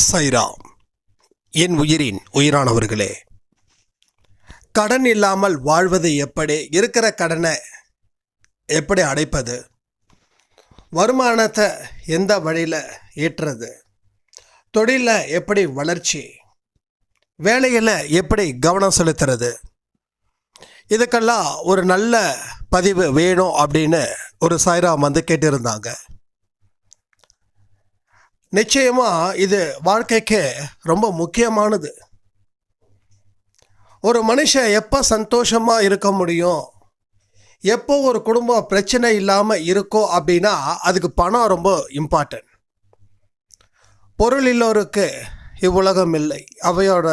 சாய்ராம். என் உயிரின் உயிரானவர்களே, கடன் இல்லாமல் வாழ்வது எப்படி, இருக்கிற கடனை எப்படி அடைப்பது, வருமானத்தை எந்த வழியில் ஈட்டுறது, தொழிலில் எப்படி வளர்ச்சி, வேலையில் எப்படி கவனம் செலுத்துறது, இதுக்கெல்லாம் ஒரு நல்ல பதிவு வேணும் அப்படின்னு ஒரு சாய்ராம் கேட்டிருந்தாங்க. நிச்சயமாக இது வாழ்க்கைக்கு ரொம்ப முக்கியமானது. ஒரு மனுஷன் எப்போ சந்தோஷமாக இருக்க முடியும், எப்போ ஒரு குடும்பம் பிரச்சனை இல்லாமல் இருக்கோ அப்படின்னா அதுக்கு பணம் ரொம்ப இம்பார்ட்டன்ட். பொருள் இல்லோருக்கு இவ்வுலகம் இல்லை, அவையோட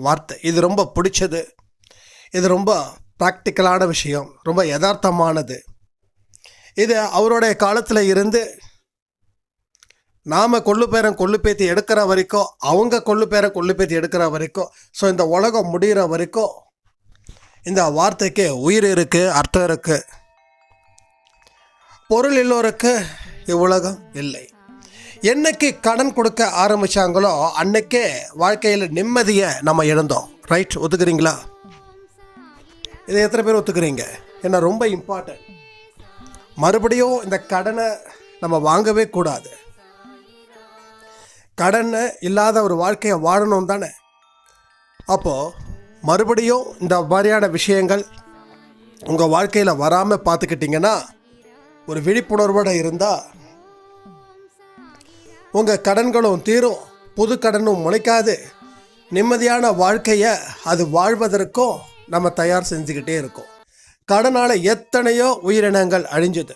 வார்த்தை இது ரொம்ப பிடிச்சது. இது ரொம்ப ப்ராக்டிக்கலான விஷயம், ரொம்ப யதார்த்தமானது. இது அவருடைய காலத்தில் இருந்து நாம் கொள்ளு பேத்தி எடுக்கிற வரைக்கும், அவங்க கொள்ளு பேத்தி எடுக்கிற வரைக்கும், ஸோ இந்த உலகம் முடிகிற வரைக்கும் இந்த வார்த்தைக்கு உயிர் இருக்குது, அர்த்தம் இருக்குது. பொருள் இல்லோருக்கு இவ்வுலகம் இல்லை. என்னைக்கு கடன் கொடுக்க ஆரம்பித்தாங்களோ அன்னைக்கே வாழ்க்கையில் நிம்மதியை நம்ம இழந்தோம். ரைட், ஒத்துக்கிறீங்களா? இதை எத்தனை பேர் ஒத்துக்கிறீங்க? ஏன்னா ரொம்ப இம்பார்ட்டன்ட். மறுபடியும் இந்த கடனை நம்ம வாங்கவே கூடாது. கடன் இல்லாத ஒரு வாழ்க்கையை வாழணும் தானே. அப்போது மறுபடியும் இந்த மாதிரியான விஷயங்கள் உங்கள் வாழ்க்கையில் வராமல் பார்த்துக்கிட்டிங்கன்னா, ஒரு விழிப்புணர்வோடு இருந்தால் உங்கள் கடன்களும் தீரும், புது கடனும் முளைக்காது, நிம்மதியான வாழ்க்கையை அது வாழ்வதற்கும் நம்ம தயார் செஞ்சுக்கிட்டே இருக்கோம். கடனால் எத்தனையோ உயிரினங்கள் அழிஞ்சது,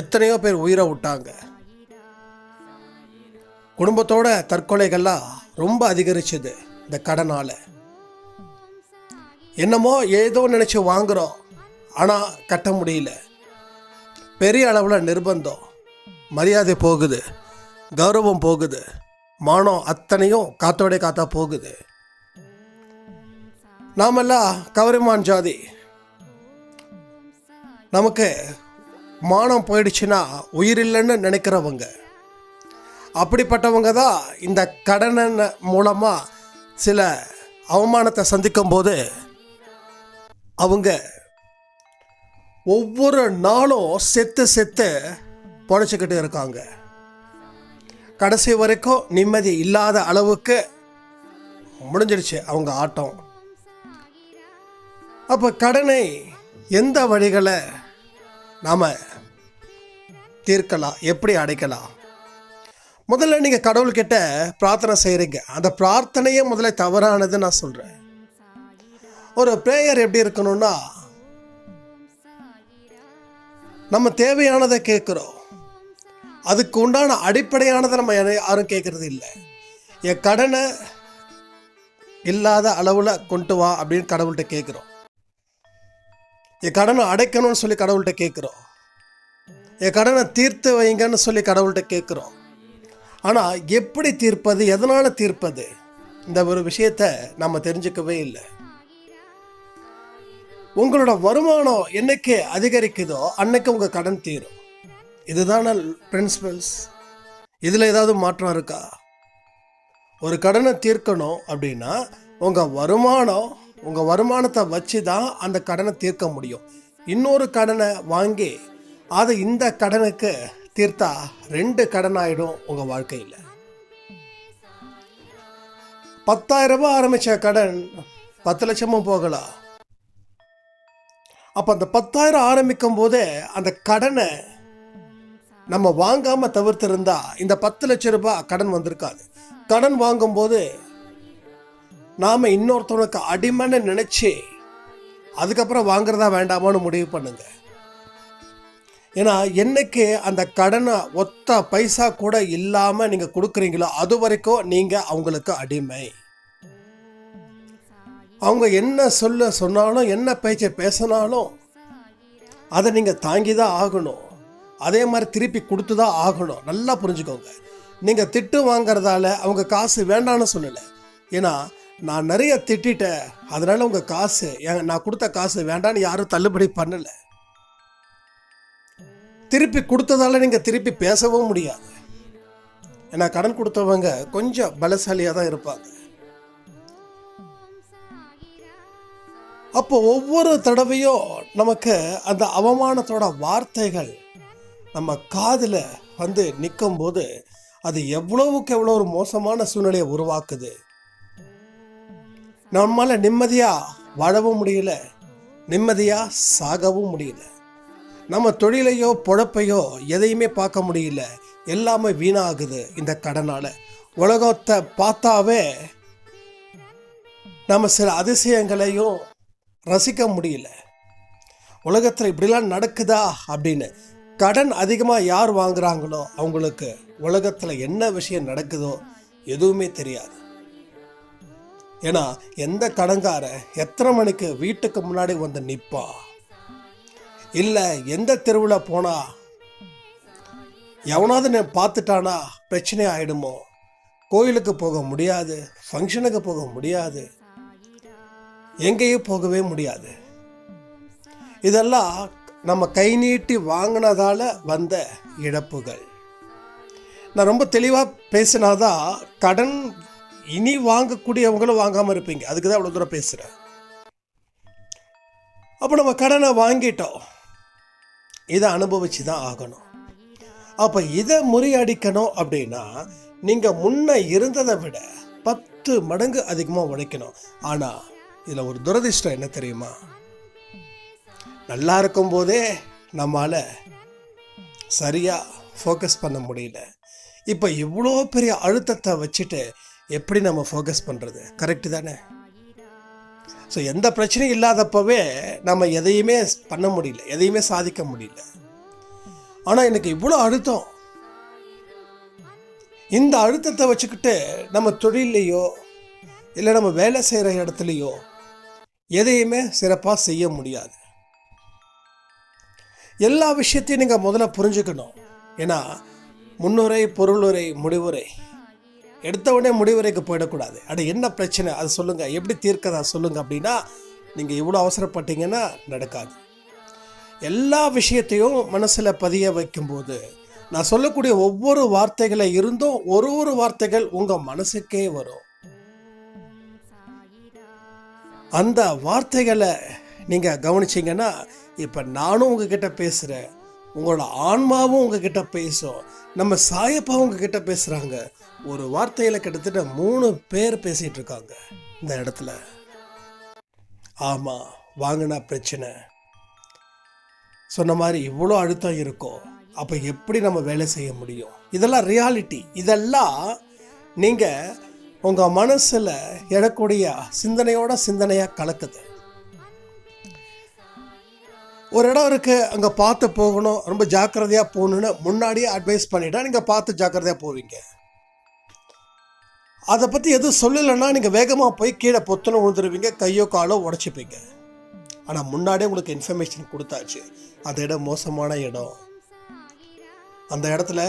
எத்தனையோ பேர் உயிரை விட்டாங்க. குடும்பத்தோட தற்கொலைகள்லாம் ரொம்ப அதிகரிச்சது இந்த கடனால். என்னமோ ஏதோ நினச்சி வாங்குகிறோம், ஆனால் கட்ட முடியல. பெரிய அளவில் நிர்பந்தம், மரியாதை போகுது, கௌரவம் போகுது, மானம் அத்தனையும் காத்தோட காத்தா போகுது. நாமெல்லாம் கவரிமான் ஜாதி. நமக்கு மானம் போயிடுச்சுன்னா உயிர் இல்லைன்னு நினைக்கிறவங்க. அப்படிப்பட்டவங்க தான் இந்த கடனின் மூலமாக சில அவமானத்தை சந்திக்கும் போது அவங்க ஒவ்வொரு நாளும் செத்து பொழைச்சிக்கிட்டு இருக்காங்க. கடைசி வரைக்கும் நிம்மதி இல்லாத அளவுக்கு முடிஞ்சிடுச்சு அவங்க ஆட்டம். அப்போ கடனை எந்த வழிகளை நாம் தீர்க்கலாம், எப்படி அடைக்கலாம்? முதல்ல நீங்கள் கடவுள்கிட்ட பிரார்த்தனை செய்கிறீங்க. அந்த பிரார்த்தனையே முதல்ல தவறானது நான் சொல்கிறேன். ஒரு ப்ரேயர் எப்படி இருக்கணும்னா, நம்ம தேவையானதை கேட்குறோம், அதுக்கு உண்டான அடிப்படையானதை நம்ம யாரும் கேட்குறது இல்லை. என் கடனை இல்லாத அளவில் கொண்டு வா அப்படின்னு கடவுள்கிட்ட கேட்குறோம். என் கடனை அடைக்கணும்னு சொல்லி கடவுள்கிட்ட கேட்குறோம். என் கடனை தீர்த்து வைங்கன்னு சொல்லி கடவுள்கிட்ட கேட்குறோம். ஆனால் எப்படி தீர்ப்பது, எதனால் தீர்ப்பது, இந்த ஒரு விஷயத்தை நம்ம தெரிஞ்சுக்கவே இல்லை. உங்களோட வருமானம் என்னைக்கு அதிகரிக்குதோ அன்னைக்கு உங்கள் கடன் தீரும். இதுதான பிரின்சிபல்ஸ். இதில் ஏதாவது மாற்றம் இருக்கா? ஒரு கடனை தீர்க்கணும் அப்படின்னா உங்கள் வருமானத்தை வச்சு தான் அந்த கடனை தீர்க்க முடியும். இன்னொரு கடனை வாங்கி அதை இந்த கடனுக்கு தீர்த்தா 2 கடன் ஆகிடும் உங்கள் வாழ்க்கையில். 10,000 ரூபாய் ஆரம்பித்த கடன் 10 லட்சமும் போகலாம். அப்போ அந்த 10,000 ஆரம்பிக்கும் போதே அந்த கடனை நம்ம வாங்காமல் தவிர்த்திருந்தா இந்த 10 லட்சம் ரூபாய் கடன் வந்திருக்காது. கடன் வாங்கும்போது நாம் இன்னொருத்தவனுக்கு அடிமைன்னு நினச்சி அதுக்கப்புறம் வாங்குறதா வேண்டாமான்னு முடிவு பண்ணுங்க. ஏன்னா என்னைக்கு அந்த கடனை ஒத்த பைசா கூட இல்லாமல் நீங்கள் கொடுக்குறீங்களோ அது வரைக்கும் நீங்கள் அவங்களுக்கு அடிமை. அவங்க என்ன சொன்னாலும் என்ன பேச்சை பேசினாலும் அதை நீங்கள் தாங்கி தான் ஆகணும். அதே மாதிரி திருப்பி கொடுத்து தான் ஆகணும். நல்லா புரிஞ்சுக்கோங்க. நீங்கள் திட்டு வாங்கிறதால அவங்க காசு வேண்டான்னு சொல்லலை. ஏன்னா நான் நிறைய திட்டேன், அதனால் உங்கள் காசு நான் கொடுத்த காசு வேண்டான்னு யாரும் தள்ளுபடி பண்ணலை. திருப்பி கொடுத்ததால நீங்கள் திருப்பி பேசவும் முடியாது. ஏன்னா கடன் கொடுத்தவங்க கொஞ்சம் பலசாலியாக தான் இருப்பாங்க. அப்போ ஒவ்வொரு தடவையும் நமக்கு அந்த அவமானத்தோட வார்த்தைகள் நம்ம காதில் வந்து நிற்கும் போது அது எவ்வளவுக்கு எவ்வளோ ஒரு மோசமான சூழ்நிலையை உருவாக்குது. நம்மளால நிம்மதியாக வாழவும் முடியல, நிம்மதியாக சாகவும் முடியல. நம்ம தொழிலையோ பொழப்பையோ எதையுமே பார்க்க முடியல. எல்லாமே வீணாகுது இந்த கடனால். உலகத்தை பார்த்தாவே நம்ம சில அதிசயங்களையும் ரசிக்க முடியல. உலகத்தில் இப்படிலாம் நடக்குதா அப்படின்னு. கடன் அதிகமாக யார் வாங்குறாங்களோ அவங்களுக்கு உலகத்தில் என்ன விஷயம் நடக்குதோ எதுவுமே தெரியாது. ஏன்னா எந்த கடன்கார எத்தனை மணிக்கு வீட்டுக்கு முன்னாடி வந்து நிற்பா, இல்லை எந்த தெருவில் போனா எவனாவது பார்த்துட்டானா பிரச்சனை ஆகிடுமோ, கோயிலுக்கு போக முடியாது, ஃபங்க்ஷனுக்கு போக முடியாது, எங்கேயும் போகவே முடியாது. இதெல்லாம் நம்ம கை நீட்டி வாங்கினதால வந்த இழப்புகள். நான் ரொம்ப தெளிவாக பேசினாதான் கடன் இனி வாங்கக்கூடியவங்களும் வாங்காமல் இருப்பீங்க. அதுக்கு தான் அவ்வளோ தூரம் பேசுகிறேன். அப்போ நம்ம கடனை வாங்கிட்டோம், இதை அனுபவிச்சு தான் ஆகணும். அப்போ இதை முறியடிக்கணும் அப்படின்னா நீங்கள் முன்ன இருந்ததை விட 10 மடங்கு அதிகமாக உழைக்கணும். ஆனால் இதில் ஒரு துரதிர்ஷ்டம் என்ன தெரியுமா? நல்லா இருக்கும்போதே நம்மால் சரியாக ஃபோக்கஸ் பண்ண முடியல. இப்போ இவ்வளோ பெரிய அழுத்தத்தை வச்சுட்டு எப்படி நம்ம ஃபோக்கஸ் பண்ணுறது? கரெக்டு தானே? ஸோ எந்த பிரச்சனையும் இல்லாதப்பவே நம்ம எதையுமே பண்ண முடியல, எதையுமே சாதிக்க முடியல. ஆனால் எனக்கு இவ்வளோ அழுத்தம். இந்த அழுத்தத்தை வச்சுக்கிட்டு நம்ம தொழிலையோ இல்லை நம்ம வேலை செய்கிற இடத்துலையோ எதையுமே சிறப்பாக செய்ய முடியாது. எல்லா விஷயத்தையும் நீங்கள் முதல்ல புரிஞ்சுக்கணும். ஏன்னா முன்னுரை, பொருளுரை, முடிவுரை, எடுத்த உடனே முடிவுரைக்கு போயிடக்கூடாது. அது என்ன பிரச்சனை அது சொல்லுங்கள், எப்படி தீர்க்கதா சொல்லுங்கள் அப்படின்னா நீங்கள் இவ்வளோ அவசரப்பட்டீங்கன்னா நடக்காது. எல்லா விஷயத்தையும் மனசில் பதிய வைக்கும்போது நான் சொல்லக்கூடிய ஒவ்வொரு வார்த்தைகளை இருந்தும் ஒரு வார்த்தைகள் உங்கள் மனசுக்கே வரும். அந்த வார்த்தைகளை நீங்கள் கவனிச்சிங்கன்னா, இப்போ நானும் உங்ககிட்ட பேசுகிறேன், உங்களோட ஆன்மாவும் உங்ககிட்ட பேசும், நம்ம சாயப்பாவும் உங்ககிட்ட பேசுகிறாங்க. ஒரு வார்த்தையில் கிட்டத்தட்ட 3 பேர் பேசிகிட்டு இருக்காங்க இந்த இடத்துல. ஆமாம், வாங்கினா பிரச்சனை சொன்ன மாதிரி இவ்வளோ அழுத்தம் இருக்கும். அப்போ எப்படி நம்ம வேலை செய்ய முடியும்? இதெல்லாம் ரியாலிட்டி. இதெல்லாம் நீங்கள் உங்கள் மனசில் எழக்கூடிய சிந்தனையாக கலக்குது. ஒரு இடம் இருக்குது, அங்கே பார்த்து போகணும், ரொம்ப ஜாக்கிரதையாக போகணுன்னு முன்னாடியே அட்வைஸ் பண்ணிட்டா நீங்கள் பார்த்து ஜாக்கிரதையாக போவீங்க. அதை பற்றி எதுவும் சொல்லலைன்னா நீங்கள் வேகமாக போய் கீழே பொத்தனை விழுந்துருவீங்க, கையோ காலோ உடச்சிப்பீங்க. ஆனால் முன்னாடியே உங்களுக்கு இன்ஃபர்மேஷன் கொடுத்தாச்சு, அந்த இடம் மோசமான இடம், அந்த இடத்துல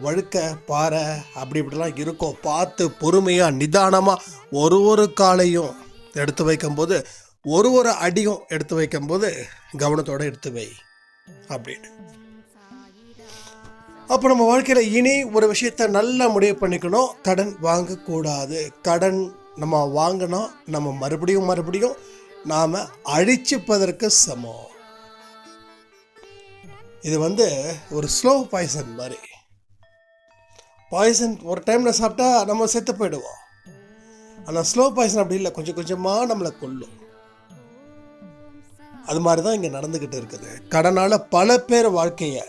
வழுக்க பாறை அப்படி இப்படிலாம் இருக்கும். பார்த்து பொறுமையாக நிதானமாக ஒரு காலையும் எடுத்து வைக்கும்போது, ஒரு அடியும் எடுத்து வைக்கும்போது கவனத்தோடு எடுத்து வை அப்படின்னு. அப்போ நம்ம வாழ்க்கையில் இனி ஒரு விஷயத்தை நல்லா முடிவு பண்ணிக்கணும். கடன் வாங்கக்கூடாது. கடன் நம்ம வாங்கினோம், நம்ம மறுபடியும் நாம் அழிச்சுப்பதற்கு சமம். இது ஒரு ஸ்லோ பாய்சன் மாதிரி. பாய்சன் ஒரு டைமில் சாப்பிட்டா நம்ம செத்து போயிடுவோம். ஆனால் ஸ்லோ பாய்சன் அப்படி இல்லை, கொஞ்சம் கொஞ்சமாக நம்மளை கொல்லும். அது மாதிரி தான் இங்கே நடந்துக்கிட்டு இருக்குது. கடனால் பல பேர் வாழ்க்கையை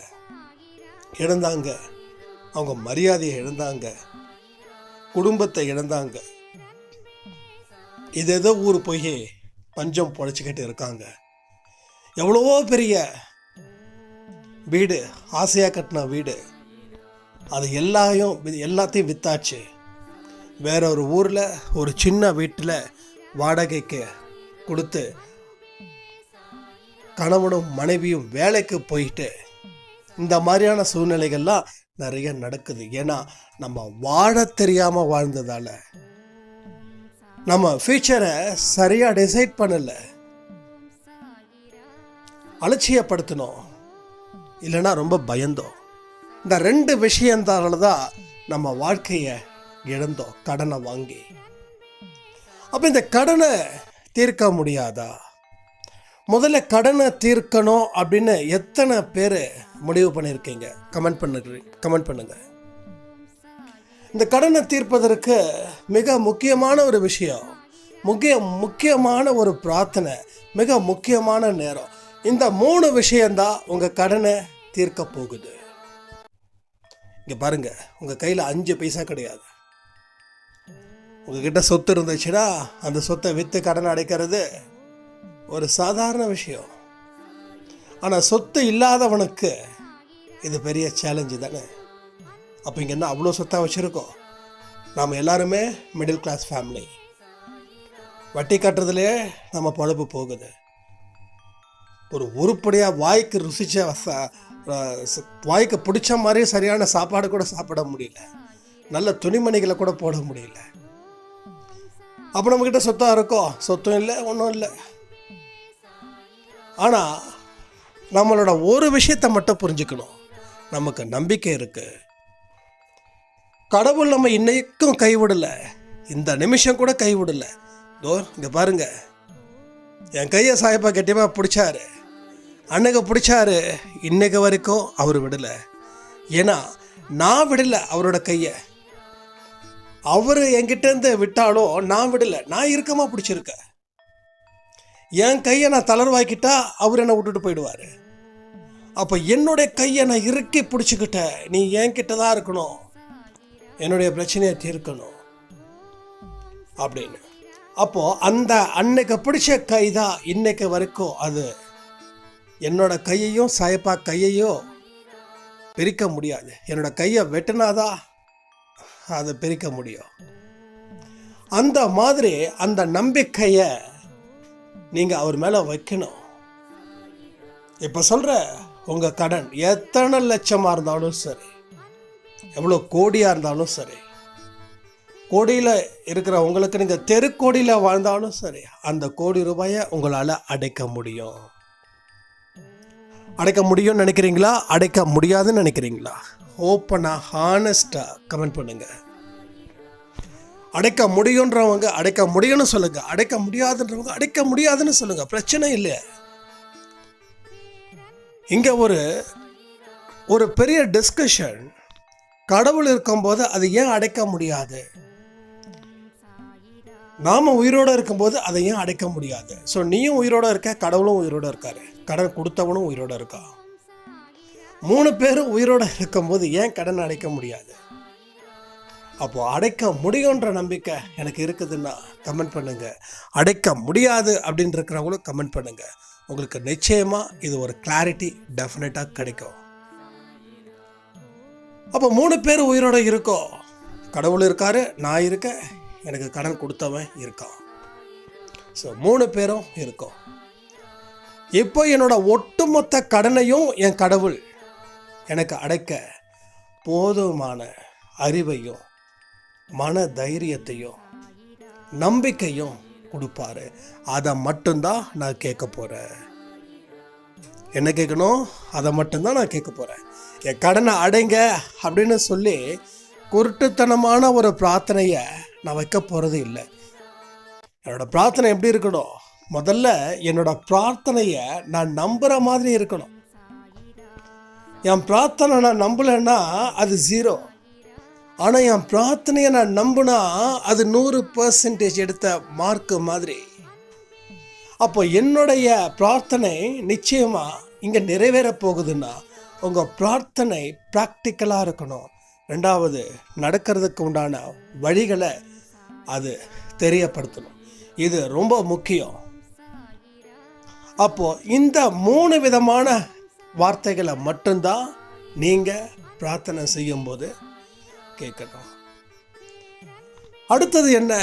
இழந்தாங்க, அவங்க மரியாதையை இழந்தாங்க, குடும்பத்தை இழந்தாங்க. இது ஏதோ ஊர் போய் பஞ்சம் பொழைச்சிக்கிட்டு இருக்காங்க. எவ்வளவோ பெரிய வீடு, ஆசையாக கட்டின வீடு, அது எல்லாத்தையும் வித்தாச்சு. வேற ஒரு ஊரில் ஒரு சின்ன வீட்டில் வாடகைக்கு கொடுத்து கணவனும் மனைவியும் வேலைக்கு போயிட்டு இந்த மாதிரியான சூழ்நிலைகள்லாம் நிறைய நடக்குது. ஏன்னா நம்ம வாழ தெரியாமல் வாழ்ந்ததால, நம்ம ஃபியூச்சரை சரியாக டிசைட் பண்ணலை, அலட்சியப்படுத்தணும், இல்லைன்னா ரொம்ப பயந்தோம். இந்த 2 விஷயத்தால தான் நம்ம வாழ்க்கையை இழந்தோம் கடனை வாங்கி. அப்போ இந்த கடனை தீர்க்க முடியாதா? முதல்ல கடனை தீர்க்கணும் அப்படின்னு எத்தனை பேர் முடிவு பண்ணியிருக்கீங்க? கமெண்ட் பண்ணுங்க. இந்த கடனை தீர்ப்பதற்கு மிக முக்கியமான ஒரு விஷயம், முக்கியமான ஒரு பிரார்த்தனை, மிக முக்கியமான நேரம். இந்த 3 விஷயம்தான் உங்கள் கடனை தீர்க்க போகுது. இங்கே பாருங்க, உங்கள் கையில் 5 பைசா கிடையாது. உங்ககிட்ட சொத்து இருந்துச்சுன்னா அந்த சொத்தை விற்று கடன் அடைக்கிறது ஒரு சாதாரண விஷயம். ஆனால் சொத்து இல்லாதவனுக்கு இது பெரிய சேலஞ்சு தானே. அப்போ இங்கே என்ன அவ்வளோ சொத்தாக வச்சுருக்கோம்? நாம் எல்லாருமே மிடில் கிளாஸ் ஃபேமிலி. வட்டி கட்டுறதுலேயே நம்ம பொழப்பு போகுது. ஒரு உருப்படியாக வாய்க்கு வாய்க்கு பிடிச்ச மாதிரி சரியான சாப்பாடு கூட சாப்பிட முடியல, நல்ல துணிமணிகளை கூட போட முடியல. அப்போ நம்மக்கிட்ட சொத்தாக இருக்கோம், சொத்தும் இல்லை, ஒன்றும் இல்லை. ஆனால் நம்மளோட ஒரு விஷயத்தை மட்டும் புரிஞ்சுக்கணும், நமக்கு நம்பிக்கை இருக்குது. கடவுள் நம்ம இன்னைக்கும் கைவிடலை, இந்த நிமிஷம் கூட கைவிடலை. இங்கே பாருங்க, என் கையை சாயப்பா கெட்டியமாக பிடிச்சாரு, அன்னைக்கு பிடிச்சாரு, இன்னைக்கு வரைக்கும் அவர் விடலை. ஏன்னா நான் விடலை அவரோட கையை. அவர் என்கிட்டேருந்து விட்டாலும் நான் விடலை, நான் இறுக்கமாக பிடிச்சிருக்கேன். என் கையை நான் தளர்வாக்கிட்டா அவர் என்னை விட்டுட்டு போயிடுவார். அப்போ என்னுடைய கையை நான் இறுக்கி பிடிச்சிக்கிட்டேன், நீ என்கிட்ட தான் இருக்கணும், என்னுடைய பிரச்சனையை தீர்க்கணும் அப்படின்னு. அப்போது அந்த அன்னைக்கு பிடிச்ச கை தான் இன்னைக்கு வரைக்கும் அது என்னோட கையையும் சாயப்பா கையையும் பிரிக்க முடியாது. என்னோட கையை வெட்டினாதான் அதை பிரிக்க முடியும். அந்த மாதிரி அந்த நம்பிக்கையை நீங்கள் அவர் மேலே வைக்கணும். இப்போ சொல்கிற உங்கள் கடன் எத்தனை லட்சமாக இருந்தாலும் சரி, எவ்வளோ கோடியாக இருந்தாலும் சரி, கோடியில் இருக்கிற உங்களுக்கு நீங்கள் தெருக்கோடியில் வாழ்ந்தாலும் சரி, அந்த கோடி ரூபாயை உங்களால் அடைக்க முடியும். அடைக்க முடியும்னு நினைக்கிறீங்களா? அடைக்க முடியாதுன்னு நினைக்கிறீங்களா? ஓப்பனாக ஹானஸ்டாக கமெண்ட் பண்ணுங்கள். அடைக்க முடியுன்றவங்க அடைக்க முடியும்னு சொல்லுங்கள், அடைக்க முடியாதுன்றவங்க அடைக்க முடியாதுன்னு சொல்லுங்கள், பிரச்சனை இல்லை. இங்கே ஒரு பெரிய டிஸ்கஷன், கடவுள் இருக்கும்போது அது ஏன் அடைக்க முடியாது, நாம் உயிரோடு இருக்கும்போது அதை ஏன் அடைக்க முடியாது? ஸோ நீயும் உயிரோடு இருக்க, கடவுளும் உயிரோடு இருக்காரு, கடன் கொடுத்தவனும் உயிரோடு இருக்கா. 3 பேரும் உயிரோடு இருக்கும்போது ஏன் கடன் அடைக்க முடியாது? அப்போது அடைக்க முடியுன்ற நம்பிக்கை எனக்கு இருக்குதுன்னா கமெண்ட் பண்ணுங்கள். அடைக்க முடியாது அப்படின்னு இருக்கிறவங்களும் கமெண்ட் பண்ணுங்கள். உங்களுக்கு நிச்சயமாக இது ஒரு கிளாரிட்டி டெஃபினட்டாக கிடைக்கும். அப்போ 3 பேர் உயிரோடு இருக்கோம், கடவுள் இருக்காரு, நான் இருக்கேன், எனக்கு கடன் கொடுத்தவன் இருக்கான். ஸோ 3 பேரும் இருக்கோம். இப்போ என்னோட ஒட்டுமொத்த கடனையும் என் கடவுள் எனக்கு அடைக்க போதுமான அறிவையும் மன தைரியத்தையும் நம்பிக்கையும் கொடுப்பாரு. அதை மட்டும்தான் நான் கேட்க போகிறேன். என்ன கேட்கணும்? அதை மட்டும்தான் நான் கேட்க போகிறேன். என் கடனை அடைங்க அப்படின்னு சொல்லி குருட்டுத்தனமான ஒரு பிரார்த்தனையை நான் வைக்க போகிறது இல்லை. என்னோட பிரார்த்தனை எப்படி இருக்கணும்? முதல்ல என்னோட பிரார்த்தனையை நான் நம்புகிற மாதிரி இருக்கணும். என் பிரார்த்தனை நான் நம்பலைன்னா அது 0. ஆனால் என் பிரார்த்தனையை நான் நம்பினா அது 100% எடுத்த மார்க்கு மாதிரி. அப்போ என்னுடைய பிரார்த்தனை நிச்சயமாக இங்கே நிறைவேற போகுதுன்னா உங்கள் பிரார்த்தனை ப்ராக்டிக்கலாக இருக்கணும். 2வது, நடக்கிறதுக்கு உண்டான வழிகளை அது தெரியப்படுத்தணும். இது ரொம்ப முக்கியம். அப்போது இந்த 3 விதமான வார்த்தைகளை மட்டும்தான் நீங்கள் பிரார்த்தனை செய்யும்போது கேட்கணும். அடுத்தது என்ன?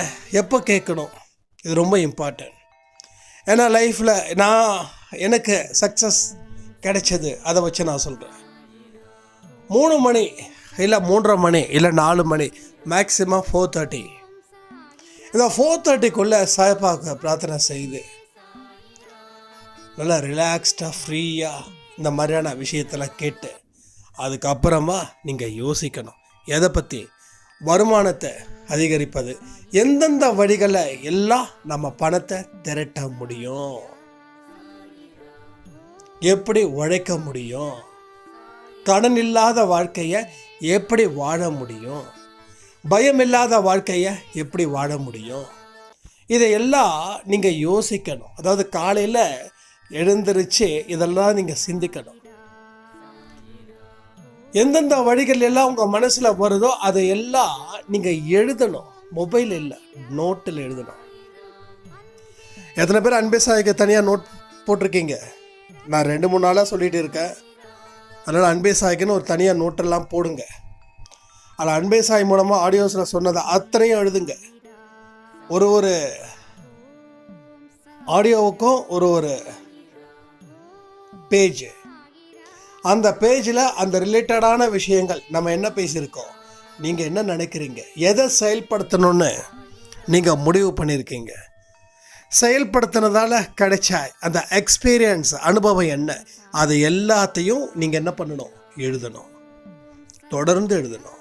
எப்போ கேட்கணும்? இது ரொம்ப இம்பார்ட்டன்ட். ஏன்னா லைஃப்பில் எனக்கு சக்ஸஸ் கிடைச்சது, அதை வச்சு நான் சொல்கிறேன். 3 மணி இல்லை 3:30 மணி இல்லை 4 மணி, மேக்ஸிமம் 4:30. இந்த 4:30க்குள்ளே சாயப்பாக்க பிரார்த்தனை செய்து நல்லா ரிலாக்ஸ்டாக ஃப்ரீயாக இந்த மாதிரியான விஷயத்தெல்லாம் கேட்டு அதுக்கப்புறமா நீங்கள் யோசிக்கணும். எதை பற்றி? வருமானத்தை அதிகரிப்பது, எந்தெந்த வழிகளை எல்லாம் நம்ம பணத்தை திரட்ட முடியும், எப்படி உழைக்க முடியும், கடன் இல்லாத வாழ்க்கையை எப்படி வாழ முடியும், பயம் இல்லாத வாழ்க்கையை எப்படி வாழ முடியும், இதையெல்லாம் நீங்கள் யோசிக்கணும். அதாவது காலையில் எழுந்திருச்சு இதெல்லாம் நீங்கள் சிந்திக்கணும். எந்தெந்த வழிகள் எல்லாம் உங்கள் மனசில் வருதோ அதையெல்லாம் நீங்கள் எழுதணும். மொபைல் இல்லை, நோட்டில் எழுதணும். எத்தனை பேர் அன்பே சாய்க்கு தனியாக நோட் போட்டிருக்கீங்க? நான் 2-3 நாளாக சொல்லிகிட்டு இருக்கேன். அதனால் அன்பே சாய்க்குன்னு ஒரு தனியாக நோட்டெல்லாம் போடுங்க. அதில் அன்பே சாய் மூலமாக ஆடியோஸில் சொன்னதை அத்தனையும் எழுதுங்க. ஒரு ஆடியோவுக்கும் ஒரு பேஜ், அந்த பேஜில் அந்த ரிலேட்டடான விஷயங்கள் நம்ம என்ன பேசியிருக்கோம், நீங்கள் என்ன நினைக்கிறீங்க, எதை செயல்படுத்தணும்னு நீங்கள் முடிவு பண்ணியிருக்கீங்க, செயல்படுத்தினதால கிடைச்ச அந்த எக்ஸ்பீரியன்ஸ் அனுபவம் என்ன, அது எல்லாத்தையும் நீங்கள் என்ன பண்ணணும், எழுதணும். தொடர்ந்து எழுதணும்.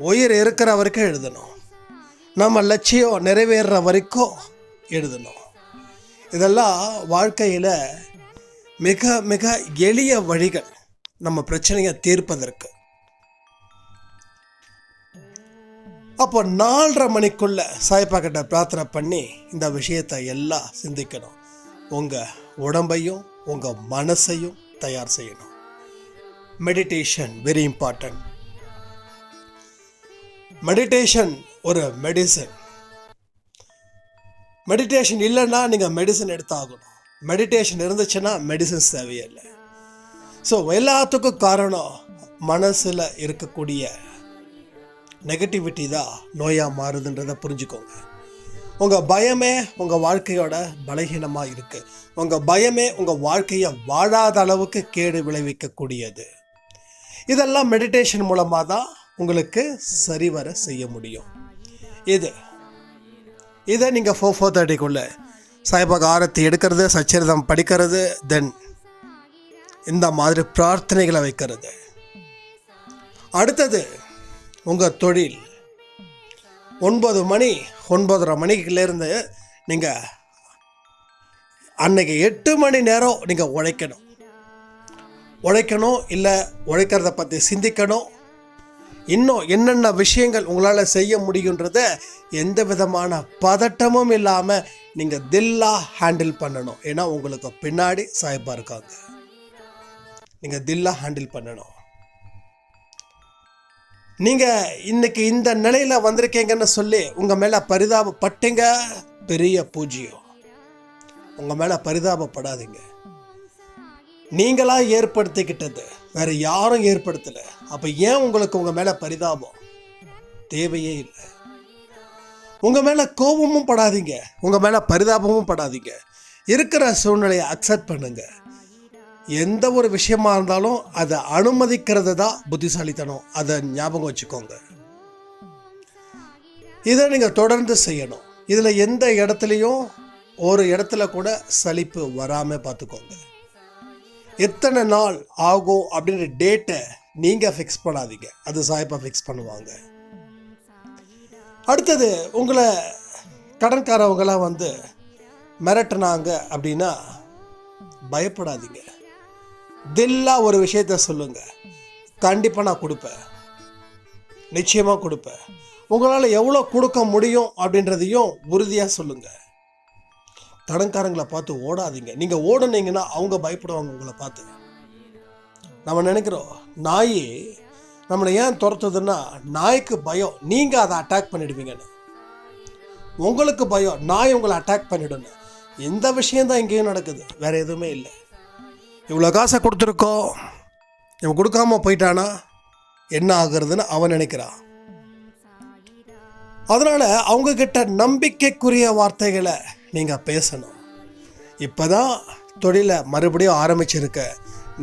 உயிர் இருக்கிற வரைக்கும் எழுதணும். நம்ம லட்சியம் நிறைவேறுற வரைக்கும் எழுதணும். இதெல்லாம் வாழ்க்கையில் மிக மிக எளிய வழிகள் நம்ம பிரச்சனையை தீர்ப்பதற்கு. அப்போ 4:30 மணிக்குள்ள சாய்ப்பா கிட்ட பிரார்த்தனை பண்ணி இந்த விஷயத்தை எல்லாம் சிந்திக்கணும். உங்கள் உடம்பையும் உங்கள் மனசையும் தயார் செய்யணும். Meditation very important. மெடிடேஷன் ஒரு மெடிசன். மெடிடேஷன் இல்லைன்னா நீங்கள் மெடிசன் எடுத்தாகணும். மெடிடேஷன் இருந்துச்சுன்னா மெடிசன்ஸ் தேவையில்லை. ஸோ எல்லாத்துக்கும் காரணம் மனசில் இருக்கக்கூடிய நெகட்டிவிட்டி தான் நோயாக மாறுதுன்றதை புரிஞ்சுக்கோங்க. உங்கள் பயமே உங்கள் வாழ்க்கையோட பலகீனமாக இருக்குது. உங்கள் பயமே உங்கள் வாழ்க்கையை வாழாத அளவுக்கு கேடு விளைவிக்கக்கூடியது. இதெல்லாம் மெடிடேஷன் மூலமாக தான் உங்களுக்கு சரிவர செய்ய முடியும். இதை நீங்கள் 4:30 சாய்பாபா ஆரத்தி எடுக்கிறது, சச்சரிதம் படிக்கிறது, தென் இந்த மாதிரி பிரார்த்தனைகளை வைக்கிறது. அடுத்தது உங்கள் தொழில். 9 மணி 9:30 மணிக்குலேருந்து நீங்கள் அன்னைக்கு 8 மணி நேரம் நீங்கள் உழைக்கணும். இல்லை உழைக்கிறத பற்றி சிந்திக்கணும். இன்னும் என்னென்ன விஷயங்கள் உங்களால் செய்ய முடியுன்றத எந்த விதமான பதட்டமும் இல்லாமல் நீங்கள் தில்லாக ஹேண்டில் பண்ணணும். ஏன்னா உங்களுக்கு பின்னாடி சாய்பா இருக்காங்க. நீங்கள் தில்லாக ஹேண்டில் பண்ணணும். நீங்கள் இன்னைக்கு இந்த நிலையில் வந்திருக்கீங்கன்னு சொல்லி உங்கள் மேலே பரிதாபப்பட்டீங்க, பெரிய பூஜ்யம். உங்கள் மேலே பரிதாபப்படாதீங்க. நீங்களாக ஏற்படுத்திக்கிட்டது, வேறு யாரும் ஏற்படுத்தலை. அப்போ ஏன் உங்களுக்கு உங்கள் மேலே பரிதாபம்? தேவையே இல்லை. உங்கள் மேலே கோபமும் படாதீங்க, உங்கள் மேலே பரிதாபமும் படாதீங்க. இருக்கிற சூழ்நிலையை அக்செப்ட் பண்ணுங்க. எந்த ஒரு விஷயமா இருந்தாலும் அதை அனுமதிக்கிறது தான் புத்திசாலித்தனம். அதை ஞாபகம் வச்சுக்கோங்க. இதை நீங்கள் தொடர்ந்து செய்யணும். இதில் எந்த இடத்துலையும் ஒரு இடத்துல கூட சலிப்பு வராமல் பார்த்துக்கோங்க. எத்தனை நாள் ஆகும் அப்படின்ற டேட்டை நீங்கள் ஃபிக்ஸ் பண்ணாதீங்க, அது சாய்ப்பா ஃபிக்ஸ் பண்ணுவாங்க. அடுத்தது உங்களை கடன்காரவங்களாம் மிரட்டினாங்க அப்படின்னா பயப்படாதீங்க. தில்லாக ஒரு விஷயத்த சொல்லுங்கள், கண்டிப்பாக நான் கொடுப்பேன், நிச்சயமாக கொடுப்பேன். உங்களால் எவ்வளோ கொடுக்க முடியும் அப்படின்றதையும் உறுதியாக சொல்லுங்கள். கடன்காரங்களை பார்த்து ஓடாதீங்க. நீங்கள் ஓடுனீங்கன்னா அவங்க பயப்படுவாங்க உங்களை பார்த்து. நம்ம நினைக்கிறோம் நாய் நம்மளை ஏன் துரத்துதுன்னா நாய்க்கு பயம் நீங்கள் அதை அட்டாக் பண்ணிடுவீங்கன்னு. உங்களுக்கு பயம் நாய் உங்களை அட்டாக் பண்ணிடுன்னு. இந்த விஷயந்தான் இங்கேயும் நடக்குது, வேறு எதுவுமே இல்லை. இவ்வளோ காசை கொடுத்துருக்கோம், இவன் கொடுக்காம போயிட்டானா என்ன ஆகுறதுன்னு அவன் நினைக்கிறான். அதனால் அவங்கக்கிட்ட நம்பிக்கைக்குரிய வார்த்தைகளை நீங்கள் பேசணும். இப்போ தான் தொழிலை மறுபடியும் ஆரம்பிச்சிருக்க,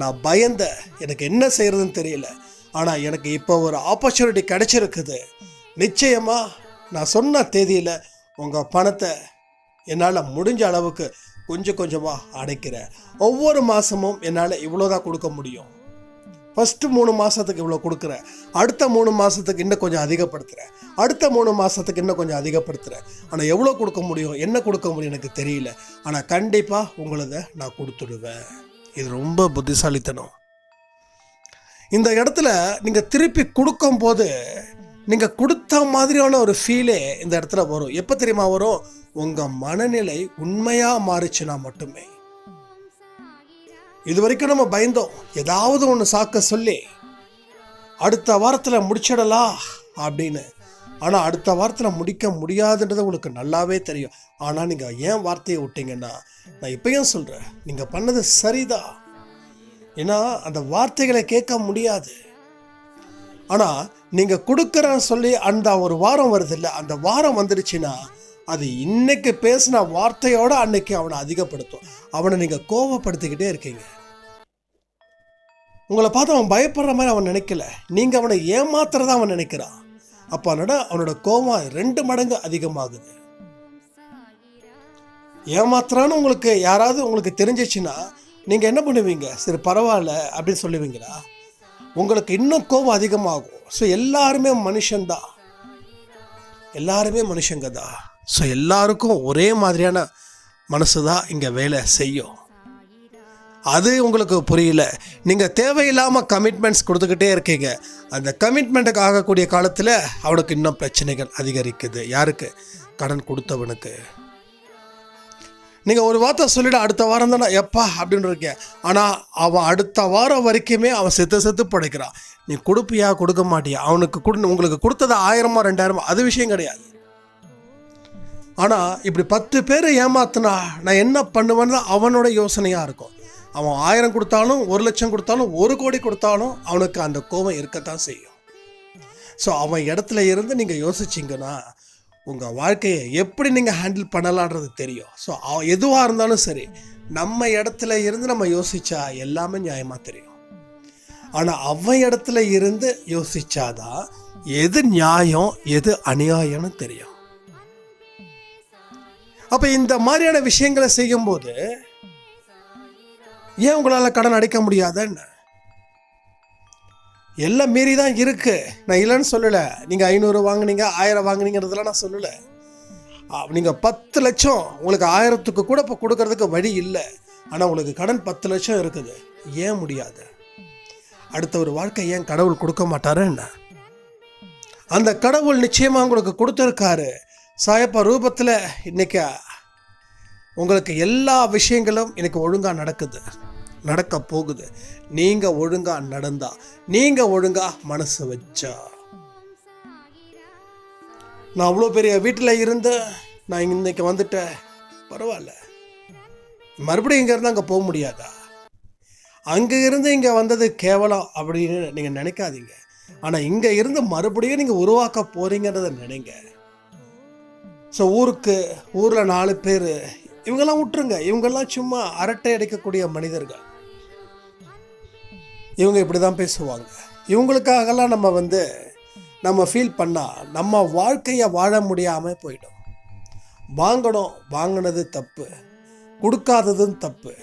நான் பயந்த, எனக்கு என்ன செய்கிறதுன்னு தெரியல, ஆனால் எனக்கு இப்போ ஒரு ஆப்பர்ச்சுனிட்டி கிடைச்சிருக்குது. நிச்சயமாக நான் சொன்ன தேதியில் உங்கள் பணத்தை என்னால் முடிஞ்ச அளவுக்கு கொஞ்சம் கொஞ்சமாக அடைக்கிறேன். ஒவ்வொரு மாதமும் என்னால் இவ்வளோதான் கொடுக்க முடியும். ஃபஸ்ட்டு 3 மாதத்துக்கு இவ்வளோ கொடுக்குறேன், அடுத்த 3 மாதத்துக்கு இன்னும் கொஞ்சம் அதிகப்படுத்துகிறேன், அடுத்த 3 மாதத்துக்கு இன்னும் கொஞ்சம் அதிகப்படுத்துகிறேன். ஆனால் எவ்வளோ கொடுக்க முடியும், என்ன கொடுக்க முடியும் எனக்கு தெரியல, ஆனால் கண்டிப்பாக உங்களதை நான் கொடுத்துடுவேன். இது ரொம்ப புத்திசாலித்தனம். இந்த இடத்துல நீங்கள் திருப்பி கொடுக்கும்போது நீங்கள் கொடுத்த மாதிரியான ஒரு ஃபீலே இந்த இடத்துல வரும். எப்போ தெரியுமா வரும்? உங்கள் மனநிலை உண்மையாக மாறிச்சுன்னா மட்டுமே. இது வரைக்கும் நம்ம பயந்தோம், ஏதாவது ஒன்று சாக்க சொல்லி அடுத்த வாரத்தில் முடிச்சிடலாம் அப்படின்னு. ஆனால் அடுத்த வாரத்தில் முடிக்க முடியாதுன்றது உங்களுக்கு நல்லாவே தெரியும். ஆனால் நீங்கள் ஏன் வார்த்தையை விட்டீங்கன்னா, நான் இப்பயும் சொல்கிறேன், நீங்கள் பண்ணது சரிதான். ஏன்னா அந்த வார்த்தைகளை கேட்க முடியாது. ஆனால் நீங்கள் கொடுக்குறன்னு சொல்லி அந்த ஒரு வாரம் வருது இல்லை, அந்த வாரம் வந்துடுச்சுன்னா அது இன்னைக்கு பேசின வார்த்தையோடு அன்னைக்கு அவனை அதிகப்படுத்தும். அவனை நீங்கள் கோபப்படுத்திக்கிட்டே இருக்கீங்க. உங்களை பார்த்து அவன் பயப்படுற மாதிரி அவன் நினைக்கல, நீங்கள் அவனை ஏமாத்துறதா அவன் நினைக்கிறான். அப்போ அவனோட கோபம் 2 மடங்கு அதிகமாகுது. ஏமாத்துறான்னு உங்களுக்கு யாராவது உங்களுக்கு தெரிஞ்சிச்சுன்னா நீங்கள் என்ன பண்ணுவீங்க? சரி பரவாயில்ல அப்படின்னு சொல்லுவீங்களா? உங்களுக்கு இன்னும் கோபம் அதிகமாகும். ஸோ எல்லாருமே மனுஷன்தான், எல்லாருமே மனுஷங்க தான். ஸோ எல்லாருக்கும் ஒரே மாதிரியான மனசு தான் இங்கே வேலை செய்யும். அது உங்களுக்கு புரியல. நீங்கள் தேவையில்லாமல் கமிட்மெண்ட்ஸ் கொடுத்துக்கிட்டே இருக்கீங்க. அந்த கமிட்மெண்ட்டுக்கு ஆகக்கூடிய காலத்தில் அவனுக்கு இன்னும் பிரச்சனைகள் அதிகரிக்குது. யாருக்கு? கடன் கொடுத்தவனுக்கு. நீங்கள் ஒரு வார்த்தை சொல்லிவிட அடுத்த வாரம் தானே எப்பா அப்படின்னு இருக்கேன். ஆனால் அவன் அடுத்த வாரம் வரைக்குமே அவன் செத்து படைக்கிறான். நீ கொடுப்பியா கொடுக்க மாட்டியா? அவனுக்கு உங்களுக்கு கொடுத்தது 1000 2000 அது விஷயம் கிடையாது. ஆனால் இப்படி 10 பேர் ஏமாத்தினா நான் என்ன பண்ணுவேன்னு தான் அவனோட யோசனையாக இருக்கும். அவன் 1000 கொடுத்தாலும் 1 லட்சம் கொடுத்தாலும் 1 கோடி கொடுத்தாலும் அவனுக்கு அந்த கோபம் இருக்கத்தான் செய்யும். ஸோ அவன் இடத்துல இருந்து நீங்கள் யோசிச்சிங்கன்னா உங்கள் வாழ்க்கையை எப்படி நீங்கள் ஹேண்டில் பண்ணலான்றது தெரியும். ஸோ எதுவாக இருந்தாலும் சரி, நம்ம இடத்துல இருந்து நம்ம யோசித்தா எல்லாமே நியாயமாக தெரியும். ஆனால் அவன் இடத்துல இருந்து யோசிச்சாதான் எது நியாயம் எது அநியாயம்னு தெரியும். அப்போ இந்த மாதிரியான விஷயங்களை செய்யும்போது ஏன் உங்களால் கடன் அடைக்க முடியாதுன்னு எல்லாம் மீறி தான் இருக்கு. நான் இல்லைன்னு சொல்லலை. நீங்கள் 500 வாங்கினீங்க 1000 வாங்கினீங்கிறதுலாம் நான் சொல்லலை. நீங்கள் 10 லட்சம் உங்களுக்கு 1000க்கு கூட இப்போ கொடுக்கறதுக்கு வழி இல்லை. ஆனால் உங்களுக்கு கடன் 10 லட்சம் இருக்குது. ஏன் முடியாது? அடுத்த ஒரு வாழ்க்கை ஏன் கடவுள் கொடுக்க மாட்டாரு என்ன? அந்த கடவுள் நிச்சயமாக உங்களுக்கு கொடுத்துருக்காரு. சாயப்பா ரூபத்தில் இன்னைக்கு உங்களுக்கு எல்லா விஷயங்களும் இன்னைக்கு ஒழுங்காக நடக்க போகுது. நீங்கள் ஒழுங்காக நடந்தா, நீங்கள் ஒழுங்காக மனசு வச்சா. நான் அவ்வளோ பெரிய வீட்டில் இருந்து நான் இன்னைக்கு வந்துட்டேன், பரவாயில்ல, மறுபடியும் இங்கே இருந்து அங்கே போக முடியாதா? அங்கே இருந்து இங்கே வந்தது கேவலம் அப்படின்னு நீங்கள் நினைக்காதீங்க. ஆனால் இங்கே இருந்து மறுபடியும் நீங்கள் உருவாக்க போகிறீங்கிறத நினைங்க. ஸோ ஊரில் 4 பேர் இவங்கெல்லாம் விட்டுருங்க. இவங்கெல்லாம் சும்மா அரட்டை அடிக்கக்கூடிய மனிதர்கள். இவங்க இப்படி தான் பேசுவாங்க. இவங்களுக்காகலாம் நம்ம ஃபீல் பண்ணால் நம்ம வாழ்க்கையை வாழ முடியாமல் போயிடும். வாங்கினது தப்பு, கொடுக்காததும் தப்பு.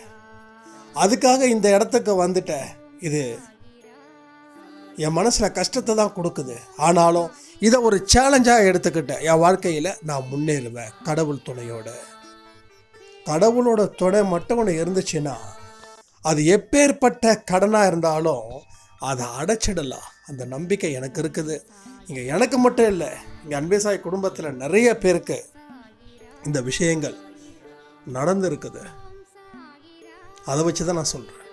அதுக்காக இந்த இடத்துக்கு வந்துட்டேன். இது என் மனசில் கஷ்டத்தை தான் கொடுக்குது. ஆனாலும் இதை ஒரு சேலஞ்சாக எடுத்துக்கிட்டேன். என் வாழ்க்கையில் நான் முன்னேறுவேன் கடவுள் துணையோட. கடவுளோட துணை மட்டும் ஒன்று இருந்துச்சுன்னா அது எப்பேற்பட்ட கடனாக இருந்தாலும் அதை அடைச்சிடலாம். அந்த நம்பிக்கை எனக்கு இருக்குது. இங்கே எனக்கு மட்டும் இல்லை, இங்கே அன்பேசாய் குடும்பத்தில் நிறைய பேருக்கு இந்த விஷயங்கள் நடந்துருக்குது. அதை வச்சு தான் நான் சொல்கிறேன்.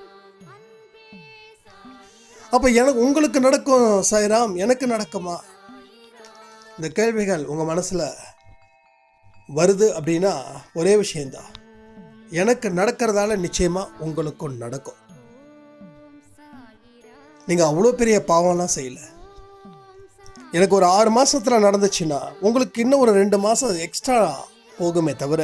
அப்போ உங்களுக்கு நடக்கும் சாய்ராம், எனக்கு நடக்குமா? இந்த கேள்விகள் உங்கள் மனசில் வருது அப்படின்னா ஒரே விஷயந்தான், எனக்கு நடக்கிறதால நிச்சயமாக உங்களுக்கும் நடக்கும். நீங்கள் அவ்வளோ பெரிய பாவம்லாம் செய்யலை. எனக்கு ஒரு 6 மாதத்தில் நடந்துச்சுன்னா உங்களுக்கு இன்னும் ஒரு 2 மாதம் எக்ஸ்ட்ரா போகுமே தவிர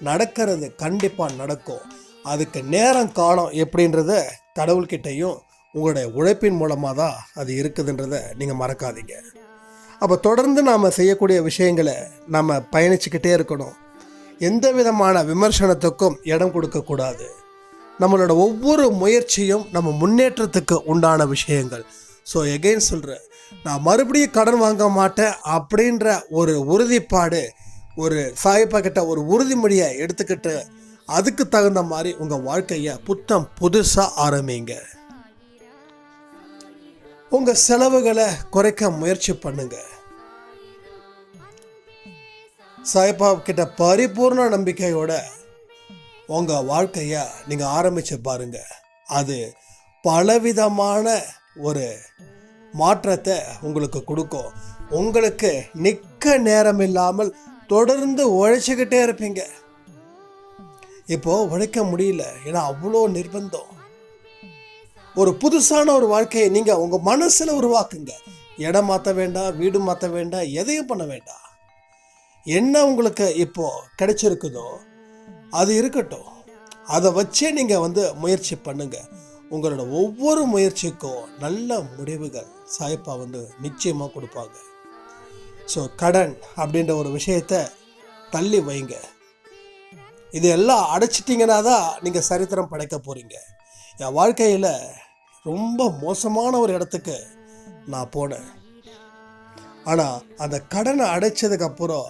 நடக்கிறது கண்டிப்பாக நடக்கும். அதுக்கு நேரம் காலம் எப்படின்றத கடவுள்கிட்டையும் உங்களுடைய உழைப்பின் மூலமாக தான் அது இருக்குதுன்றதை நீங்கள் மறக்காதீங்க. அப்போ தொடர்ந்து நாம் செய்யக்கூடிய விஷயங்களை நம்ம பயணிச்சுக்கிட்டே இருக்கணும். எந்த விதமான விமர்சனத்துக்கும் இடம் கொடுக்கக்கூடாது. நம்மளோட ஒவ்வொரு முயற்சியும் நம்ம முன்னேற்றத்துக்கு உண்டான விஷயங்கள். ஸோ எகெயின் சொல்கிறேன், நான் மறுபடியும் கடன் வாங்க மாட்டேன் அப்படின்ற ஒரு உறுதிப்பாடு, ஒரு சாயப்பா கிட்ட ஒரு உறுதிமொழியை எடுத்துக்கிட்டு அதுக்கு தகுந்த மாதிரி உங்கள் வாழ்க்கையை புத்தம் புதுசாக ஆரம்பிங்க. உங்கள் செலவுகளை குறைக்க முயற்சி பண்ணுங்க. சாயப்பா கிட்ட பரிபூர்ண நம்பிக்கையோட உங்கள் வாழ்க்கையை நீங்கள் ஆரம்பித்து பாருங்க. அது பலவிதமான ஒரு மாற்றத்தை உங்களுக்கு கொடுக்கும். உங்களுக்கு நிற்க நேரம் இல்லாமல் தொடர்ந்து உழைச்சிக்கிட்டே இருப்பீங்க. இப்போது உழைக்க முடியல, ஏன்னா அவ்வளோ நிர்பந்தம். ஒரு புதுசான ஒரு வாழ்க்கையை நீங்கள் உங்கள் மனசில் உருவாக்குங்க. இடம் மாற்ற வேண்டாம், வீடு மாற்ற வேண்டாம், எதையும் பண்ண வேண்டாம். என்ன உங்களுக்கு இப்போது கிடைச்சிருக்குதோ அது இருக்கட்டும். அதை வச்சே நீங்கள் முயற்சி பண்ணுங்க. உங்களோட ஒவ்வொரு முயற்சிக்கும் நல்ல முடிவுகள் சாயப்பா நிச்சயமாக கொடுப்பாங்க. ஸோ கடன் அப்படின்ற ஒரு விஷயத்தை தள்ளி வைங்க. இது எல்லாம் அடைச்சிட்டிங்கன்னா தான் நீங்கள் சரித்திரம் படைக்க போகிறீங்க. என் வாழ்க்கையில் ரொம்ப மோசமான ஒரு இடத்துக்கு நான் போனேன். ஆனால் அந்த கடனை அடைச்சதுக்கப்புறம்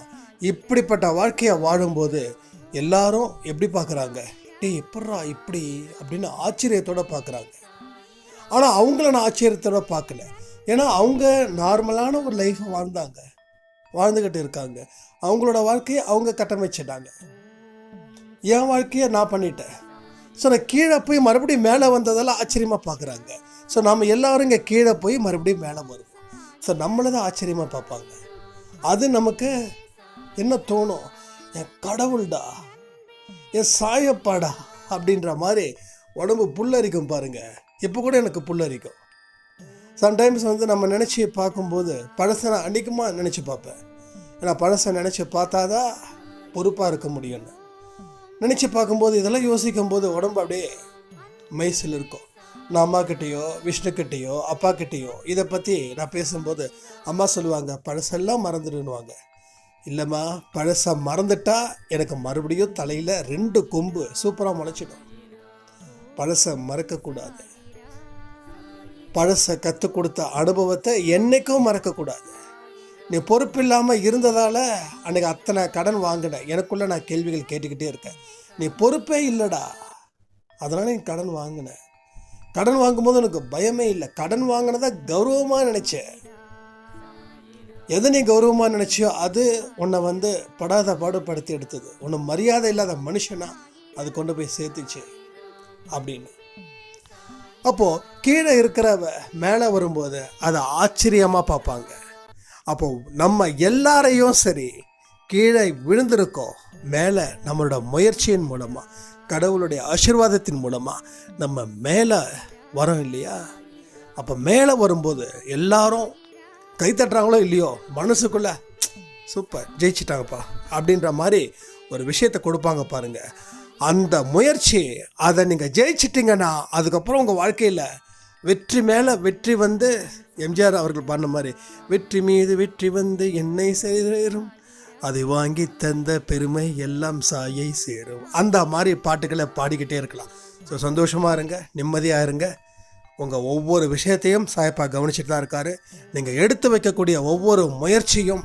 இப்படிப்பட்ட வாழ்க்கையை வாழும்போது எல்லாரும் எப்படி பார்க்குறாங்க, எப்பட்றா இப்படி அப்படின்னு ஆச்சரியத்தோடு பார்க்குறாங்க. ஆனால் அவங்கள நான் ஆச்சரியத்தோடு பார்க்கல. ஏன்னா அவங்க நார்மலான ஒரு லைஃப்பை வாழ்ந்துக்கிட்டு இருக்காங்க. அவங்களோட வாழ்க்கையை அவங்க கட்டமைச்சிட்டாங்க. என் வாழ்க்கையை நான் பண்ணிட்டேன். ஸோ நான் கீழே போய் மறுபடியும் மேலே வந்ததெல்லாம் ஆச்சரியமாக பார்க்குறாங்க. ஸோ நம்ம எல்லோரும் இங்கே கீழே போய் மறுபடியும் மேலே வருவோம். ஸோ நம்மளை தான் ஆச்சரியமாக பார்ப்பாங்க. அது நமக்கு என்ன தோணும், என் கடவுள்டா, என் சாயப்பாடா அப்படின்ற மாதிரி உடம்பு புல்லரிக்கும் பாருங்கள். இப்போ கூட எனக்கு புல்லரிக்கும். சம்டைம்ஸ் நம்ம நினச்சி பார்க்கும்போது பழசை நான் அன்றைக்குமா நினச்சி பார்ப்பேன். ஏன்னா பழசை நினச்சி பார்த்தா தான் பொறுப்பாக இருக்க முடியும்னு நினச்சி பார்க்கும்போது, இதெல்லாம் யோசிக்கும்போது உடம்பு அப்படியே மெய்சில் இருக்கும். நான் அம்மாக்கிட்டேயோ விஷ்ணுக்கிட்டேயோ அப்பாக்கிட்டேயோ இதை பற்றி நான் பேசும்போது அம்மா சொல்லுவாங்க, பழசெல்லாம் மறந்துடுன்னுவாங்க. இல்லைம்மா, பழசை மறந்துட்டா எனக்கு மறுபடியும் தலையில் 2 கொம்பு சூப்பராக முளைச்சிடும். பழசை மறக்கக்கூடாது. பழசை கற்றுக் கொடுத்த அனுபவத்தை என்றைக்கும் மறக்கக்கூடாது. நீ பொறுப்பு இல்லாமல் இருந்ததால் அன்றைக்கி அத்தனை கடன் வாங்கினேன். எனக்குள்ளே நான் கேள்விகள் கேட்டுக்கிட்டே இருக்கேன். நீ பொறுப்பே இல்லைடா, அதனால் நீ கடன் வாங்கினேன். கடன் வாங்கும்போது எனக்கு பயமே இல்லை. கடன் வாங்கினதை கௌரவமாக நினச்சேன். எதை நீ கௌரவமாக நினச்சியோ அது உன்னை படாத பாடுபடுத்தி எடுத்தது. உன்னை மரியாதை இல்லாத மனுஷனா அது கொண்டு போய் சேர்த்துச்சு அப்படின்னு. அப்போது கீழே இருக்கிறவ மேலே வரும்போது அதை ஆச்சரியமாக பார்ப்பாங்க. அப்போது நம்ம எல்லாரையும் சரி கீழே விழுந்திருக்கோம், மேலே நம்மளோட முயற்சியின் மூலமாக கடவுளுடைய ஆசீர்வாதத்தின் மூலமாக நம்ம மேலே வரோம் இல்லையா? அப்போ மேலே வரும்போது எல்லாரும் கைத்தட்டுறாங்களோ இல்லையோ, மனசுக்குள்ளே சூப்பர் ஜெயிச்சிட்டாங்கப்பா அப்படின்ற மாதிரி ஒரு விஷயத்தை கொடுப்பாங்க பாருங்கள். அந்த முயற்சி, அதை நீங்கள் ஜெயிச்சிட்டிங்கன்னா அதுக்கப்புறம் உங்கள் வாழ்க்கையில் வெற்றி மேலே வெற்றி எம்ஜிஆர் அவர்கள் பண்ண மாதிரி, வெற்றி மீது வெற்றி என்னை சேரும், அதை வாங்கி தந்த பெருமை எல்லாம் சாயை சேரும், அந்த மாதிரி பாட்டுகளை பாடிக்கிட்டே இருக்கலாம். ஸோ சந்தோஷமாக இருங்க, நிம்மதியாக இருங்க. உங்கள் ஒவ்வொரு விஷயத்தையும் சாயப்பா கவனிச்சுட்டு தான் இருக்காரு. நீங்கள் எடுத்து வைக்கக்கூடிய ஒவ்வொரு முயற்சியும்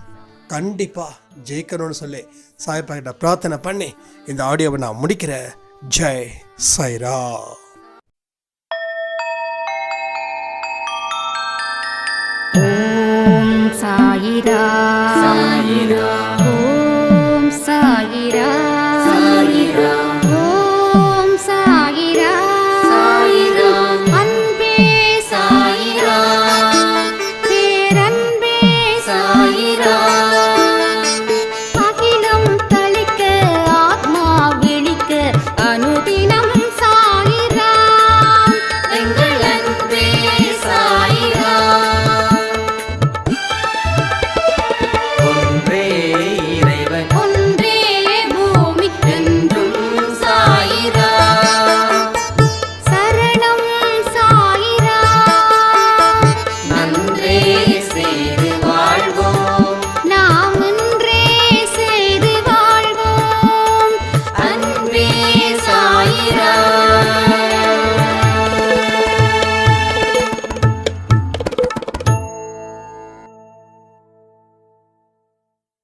கண்டிப்பாக ஜெயிக்கணும்னு சொல்லி சாயப்பா கிட்ட பிரார்த்தனை பண்ணி இந்த ஆடியோவை நான் முடிக்கிறேன். ஜெய் சாய்ரா. ஓம் சாயிரா.